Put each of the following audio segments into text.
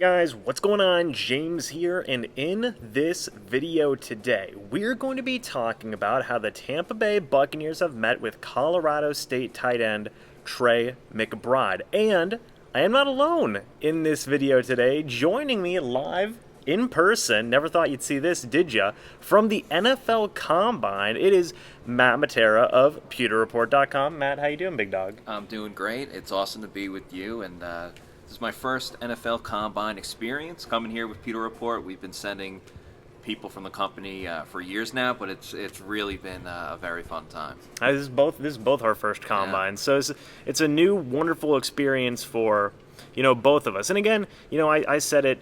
Guys, what's going on? James here, and in this video today, we're going to be talking about how the Tampa Bay Buccaneers have met with Colorado State tight end Trey McBride. And I am not alone in this video today. Joining me live in person, never thought you'd see this, did ya? From the NFL Combine, it is Matt Matera of PewterReport.com. Matt, how you doing, big dog? I'm doing great. It's awesome to be with you, and this is my first NFL Combine experience coming here with Pewter Report. We've been sending people from the company for years now, but it's really been a very fun time. This is both our first combine, so it's a new wonderful experience for both of us. And again, I said it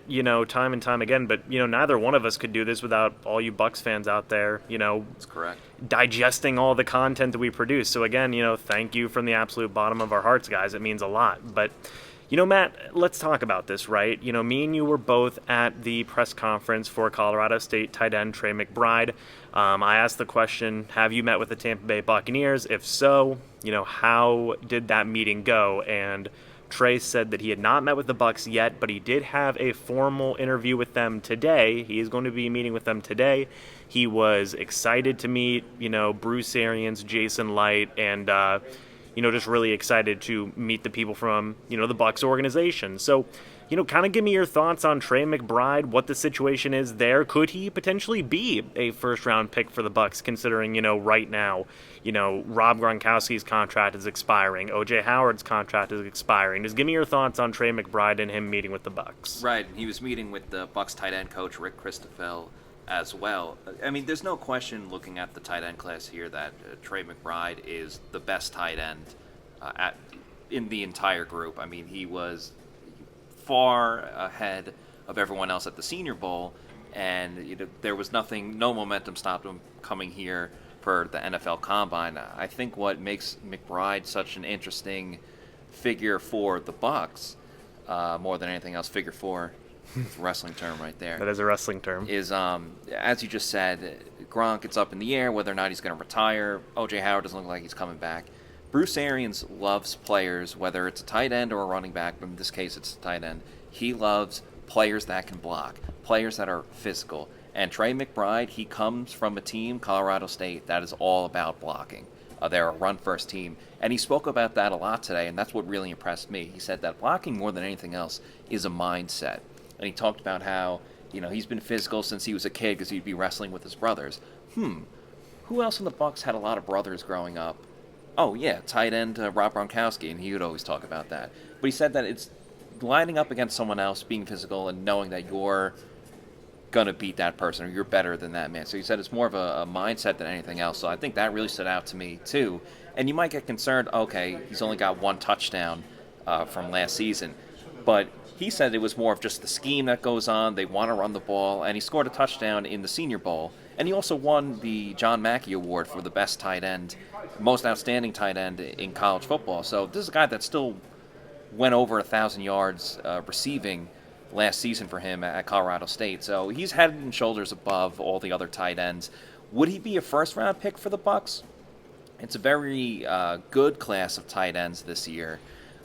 time and time again, but neither one of us could do this without all you Bucs fans out there. That's correct. Digesting all the content that we produce. So again, thank you from the absolute bottom of our hearts, guys. It means a lot. But Matt, let's talk about this, right? Me and you were both at the press conference for Colorado State tight end Trey McBride. I asked the question, have you met with the Tampa Bay Buccaneers? If so, how did that meeting go? And Trey said that he had not met with the Bucs yet, but he did have a formal interview with them today. He is going to be meeting with them today. He was excited to meet, Bruce Arians, Jason Light, and just really excited to meet the people from, the Bucs organization. So, kind of give me your thoughts on Trey McBride, what the situation is there. Could he potentially be a first-round pick for the Bucs, considering, right now, Rob Gronkowski's contract is expiring, O.J. Howard's contract is expiring. Just give me your thoughts on Trey McBride and him meeting with the Bucs. Right. He was meeting with the Bucs tight end coach, Rick Christophel, as well. I mean, there's no question looking at the tight end class here that Trey McBride is the best tight end in the entire group. I mean, he was far ahead of everyone else at the Senior Bowl, and there was no momentum stopped him coming here for the NFL Combine. I think what makes McBride such an interesting figure for the Bucs, more than anything else, figure four, wrestling term right there. That is a wrestling term. Is, as you just said, Gronk, it's up in the air whether or not he's going to retire. O.J. Howard doesn't look like he's coming back. Bruce Arians loves players, whether it's a tight end or a running back, but in this case it's a tight end. He loves players that can block, players that are physical. And Trey McBride, he comes from a team, Colorado State, that is all about blocking. They're a run-first team. And he spoke about that a lot today, and that's what really impressed me. He said that blocking, more than anything else, is a mindset. And he talked about how, he's been physical since he was a kid because he'd be wrestling with his brothers. Who else in the Bucs had a lot of brothers growing up? Oh, yeah, tight end Rob Gronkowski, and he would always talk about that. But he said that it's lining up against someone else, being physical, and knowing that you're going to beat that person or you're better than that man. So he said it's more of a mindset than anything else. So I think that really stood out to me, too. And you might get concerned, okay, he's only got one touchdown from last season. But he said it was more of just the scheme that goes on. They want to run the ball, and he scored a touchdown in the Senior Bowl. And he also won the John Mackey Award for the best tight end, most outstanding tight end in college football. So this is a guy that still went over 1,000 yards receiving last season for him at Colorado State. So he's head and shoulders above all the other tight ends. Would he be a first-round pick for the Bucs? It's a very good class of tight ends this year.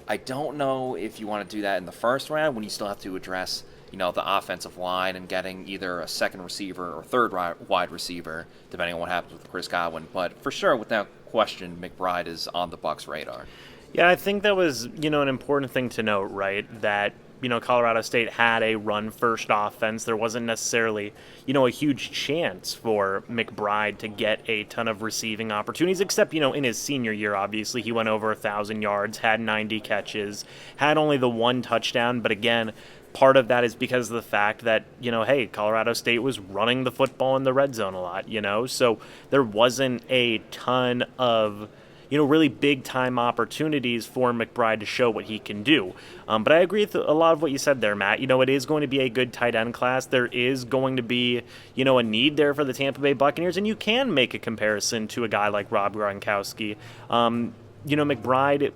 I don't know if you want to do that in the first round when you still have to address the offensive line and getting either a second receiver or third wide receiver, depending on what happens with Chris Godwin. But for sure, without question, McBride is on the Bucs' radar. Yeah, I think that was, an important thing to note, right? That, Colorado State had a run-first offense. There wasn't necessarily, a huge chance for McBride to get a ton of receiving opportunities, except, in his senior year, obviously. He went over 1,000 yards, had 90 catches, had only the one touchdown. But again, part of that is because of the fact that, hey, Colorado State was running the football in the red zone a lot, so there wasn't a ton of really big-time opportunities for McBride to show what he can do. But I agree with a lot of what you said there, Matt. It is going to be a good tight end class. There is going to be, a need there for the Tampa Bay Buccaneers, and you can make a comparison to a guy like Rob Gronkowski. McBride,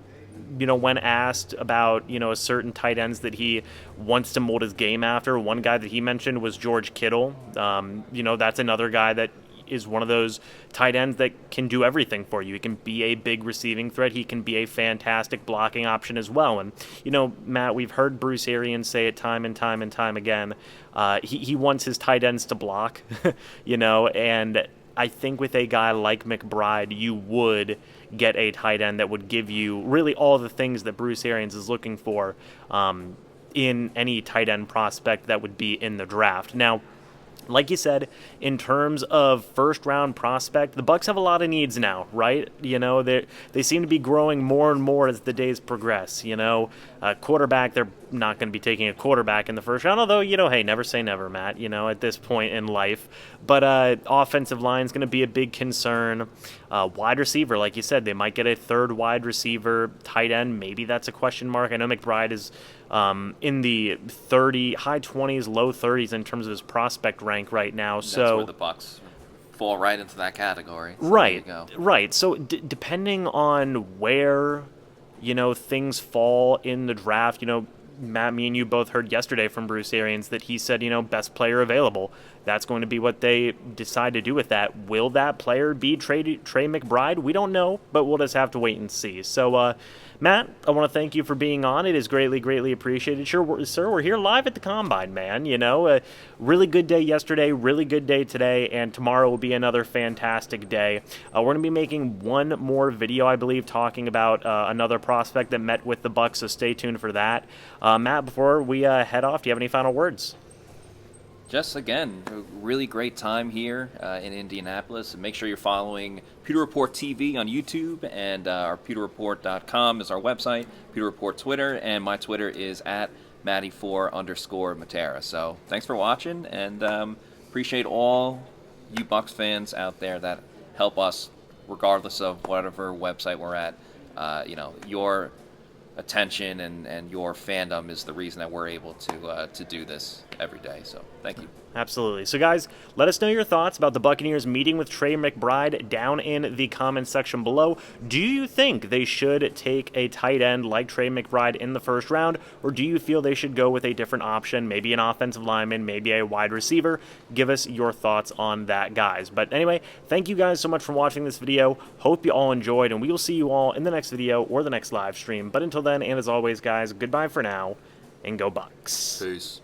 when asked about, certain tight ends that he wants to mold his game after, one guy that he mentioned was George Kittle. That's another guy that is one of those tight ends that can do everything for you. He can be a big receiving threat. He can be a fantastic blocking option as well. And, Matt, we've heard Bruce Arians say it time and time and time again. He wants his tight ends to block, and I think with a guy like McBride, you would get a tight end that would give you really all the things that Bruce Arians is looking for in any tight end prospect that would be in the draft. Now, like you said, in terms of first-round prospect, the Bucs have a lot of needs now, right? They seem to be growing more and more as the days progress. Quarterback, they're not going to be taking a quarterback in the first round, although, hey, never say never, Matt, at this point in life. But offensive line is going to be a big concern. Wide receiver, like you said, they might get a third wide receiver. Tight end, maybe that's a question mark. I know McBride is in the high 20s, low 30s in terms of his prospect rank right now. That's where the Bucs fall right into that category. So right, there you go. Right. So depending on where, things fall in the draft, Matt, me and you both heard yesterday from Bruce Arians that he said, best player available. That's going to be what they decide to do with that. Will that player be Trey McBride? We don't know, but we'll just have to wait and see. So, Matt, I want to thank you for being on. It is greatly, greatly appreciated. Sure, sir, we're here live at the Combine, man. A really good day yesterday, really good day today, and tomorrow will be another fantastic day. We're going to be making one more video, I believe, talking about another prospect that met with the Bucs, so stay tuned for that. Matt, before we head off, do you have any final words? Just, again, a really great time here in Indianapolis. And make sure you're following Pewter Report TV on YouTube, and our pewterreport.com is our website, Pewter Report Twitter, and my Twitter is at Matty4_Matera. So thanks for watching, and appreciate all you Bucs fans out there that help us, regardless of whatever website we're at. Your attention and your fandom is the reason that we're able to do this every day. So thank you. Absolutely. So, guys, let us know your thoughts about the Buccaneers meeting with Trey McBride down in the comments section below. Do you think they should take a tight end like Trey McBride in the first round, or do you feel they should go with a different option, maybe an offensive lineman, maybe a wide receiver? Give us your thoughts on that, guys. But anyway, thank you guys so much for watching this video. Hope you all enjoyed, and we will see you all in the next video or the next live stream. But until then, and as always, guys, goodbye for now, and go Bucs. Peace.